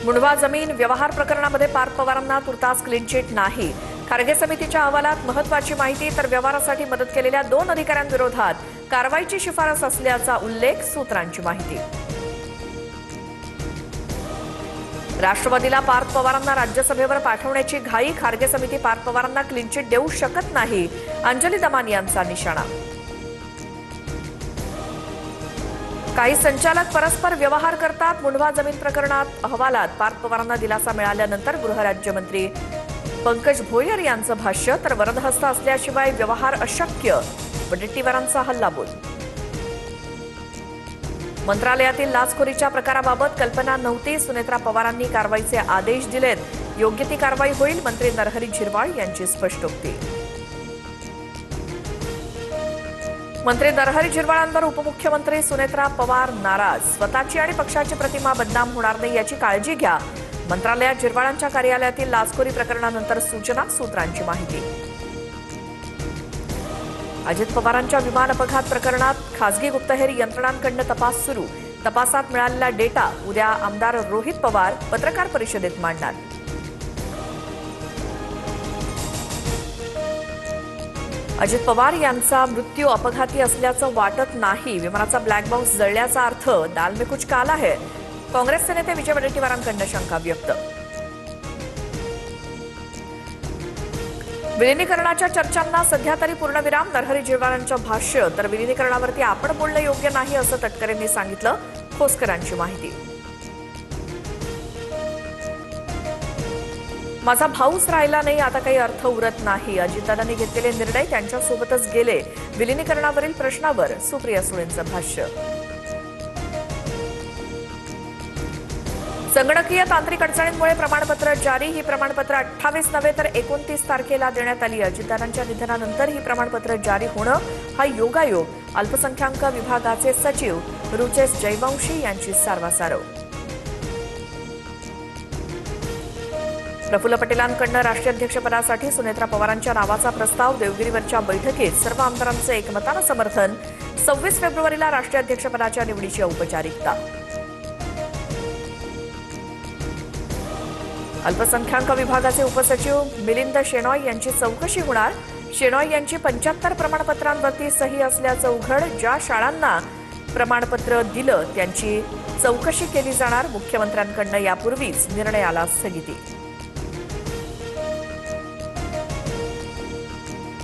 मुंढवा जमीन व्यवहार प्रकरणामध्ये पार्थ पवारांना तुर्तास क्लीन चिट नाही. खारगे समितीच्या अहवालात महत्त्वाची माहिती तर व्यवहारासाठी मदत केलेल्या 2 अधिकाऱ्यांविरोधात कारवाईची शिफारस असल्याचा उल्लेख, सूत्रांची माहिती. राष्ट्रवादीला पार्थ पवारांना राज्यसभेवर पाठवण्याची घाई, खारगे समिती पार्थ पवारांना क्लीन चिट देऊ शकत नाही, अंजली दमान यांचा निशाणा. काही संचालक परस्पर व्यवहार करतात. मुंढवा जमीन प्रकरणात अहवालात पार्थ पवारांना दिलासा मिळाल्यानंतर गृहराज्यमंत्री पंकज भोयर यांचं भाष्य, तर वरदहस्त असल्याशिवाय व्यवहार अशक्य, वडेट्टीवारांचा हल्लाबोल. मंत्रालयातील लाचखोरीच्या प्रकाराबाबत कल्पना नव्हती, सुनेत्रा पवारांनी कारवाईचे आदेश दिलेत. योग्य ती कारवाई होईल, मंत्री नरहरी झिरवाळ यांची स्पष्टोक्ती. मंत्री नरहरी झिरवाळांवर उपमुख्यमंत्री सुनेत्रा पवार नाराज. स्वतःची आणि पक्षाची प्रतिमा बदनाम होणार नाही याची काळजी घ्या. मंत्रालयात झिरवाळांच्या कार्यालयातील लाचखोरी प्रकरणानंतर सूचना, सूत्रांची माहिती. अजित पवारांच्या विमान अपघात प्रकरणात खासगी गुप्तहेर यंत्रणांकडून तपास सुरू. तपासात मिळालेला डेटा उद्या आमदार रोहित पवार पत्रकार परिषदेत मांडणार. अजित पवार यांचा मृत्यू अपघाती असल्याचं वाटत नाही. विमानाचा ब्लॅक बॉक्स जळल्याचा अर्थ दाल में कुछ काला है. काँग्रेसचे नेते विजय वडेट्टीवारांकडून शंका व्यक्त. विलिनीकरणाच्या चर्चांना सध्या तरी पूर्णविराम, नरहरी झिरवाळांचं भाष्य, तर विलिनीकरणावरती आपण बोलणं योग्य नाही असं तटकरेंनी सांगितलं, खोसकरांची माहिती. माझा भाऊच राहिला नाही, आता काही अर्थ उरत नाही. अजितदादांनी घेतलेले निर्णय त्यांच्यासोबतच गेले. विलिनीकरणावरील प्रश्नावर सुप्रिया सुळेंचं भाष्य. संगणकीय तांत्रिक अडचणींमुळे प्रमाणपत्र जारी. ही प्रमाणपत्र 28 नव्हे तर 29 तारखेला देण्यात आली. अजितदादांच्या निधनानंतर ही प्रमाणपत्र जारी होणं हा योगायोग, अल्पसंख्याक विभागाचे सचिव रुचेश जयवंशी यांची सारवासारव. प्रफुल्ल पटेलांकडून राष्ट्रीय अध्यक्षपदासाठी सुनेत्रा पवारांच्या नावाचा प्रस्ताव. देवगिरीवरच्या बैठकीत सर्व आमदारांचं एकमतानं समर्थन. 26 फेब्रुवारीला राष्ट्रीय अध्यक्षपदाच्या निवडीची औपचारिकता. अल्पसंख्याक विभागाचे उपसचिव मिलिंद शेनॉय यांची चौकशी होणार. शेनॉय यांची 75 प्रमाणपत्रांवरती सही असल्याचं उघड. ज्या शाळांना प्रमाणपत्र दिलं त्यांची चौकशी केली जाणार. मुख्यमंत्र्यांकडून यापूर्वीच निर्णयाला स्थगिती.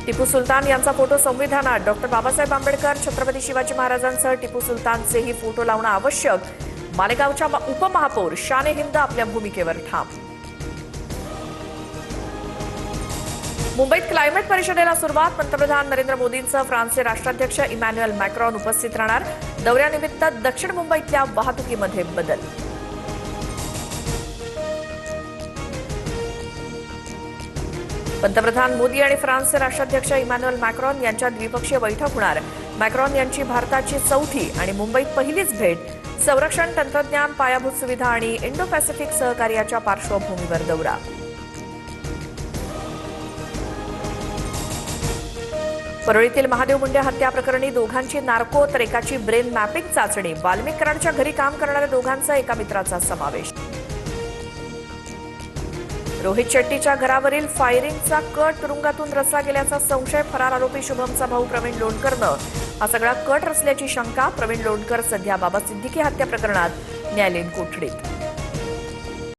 टिपू सुलतान यांचा फोटो संविधानात. डॉक्टर बाबासाहेब आंबेडकर, छत्रपती शिवाजी महाराजांसह टिपू सुलतानचेही फोटो लावणं आवश्यक. मालेगावच्या उपमहापौर शान ए हिंद आपल्या भूमिकेवर ठाम. मुंबईत क्लायमेट परिषदेला सुरुवात. पंतप्रधान नरेंद्र मोदींसह फ्रान्सचे राष्ट्राध्यक्ष इमॅन्युएल मॅक्रॉन उपस्थित राहणार. दौऱ्यानिमित्त दक्षिण मुंबईतल्या वाहतुकीमध्ये बदल. पंतप्रधान मोदी आणि फ्रान्सचे राष्ट्राध्यक्ष इमॅन्युएल मॅक्रॉन यांच्यात द्विपक्षीय बैठक होणार. मॅक्रॉन यांची भारताची 4थी आणि मुंबईत पहिलीच भेट. संरक्षण, तंत्रज्ञान, पायाभूत सुविधा आणि इंडो पॅसिफिक सहकार्याच्या पार्श्वभूमीवर दौरा. परळीतील महादेव मुंडे हत्या प्रकरणी दोघांची नार्को तर एकाची ब्रेन मॅपिंग चाचणी. वाल्मिक कराडच्या घरी काम करणाऱ्या दोघांचा एका मित्राचा समावेश. रोहित शेट्टीच्या घरावरील फायरिंगचा कट तुरुंगातून रचला गेल्याचा संशय. फरार आरोपी शुभमचा भाऊ प्रवीण लोणकरनं हा सगळा कट रचल्याची शंका. प्रवीण लोणकर सध्या बाबा सिद्दीकी हत्या प्रकरणात न्यायालयीन कोठडीत.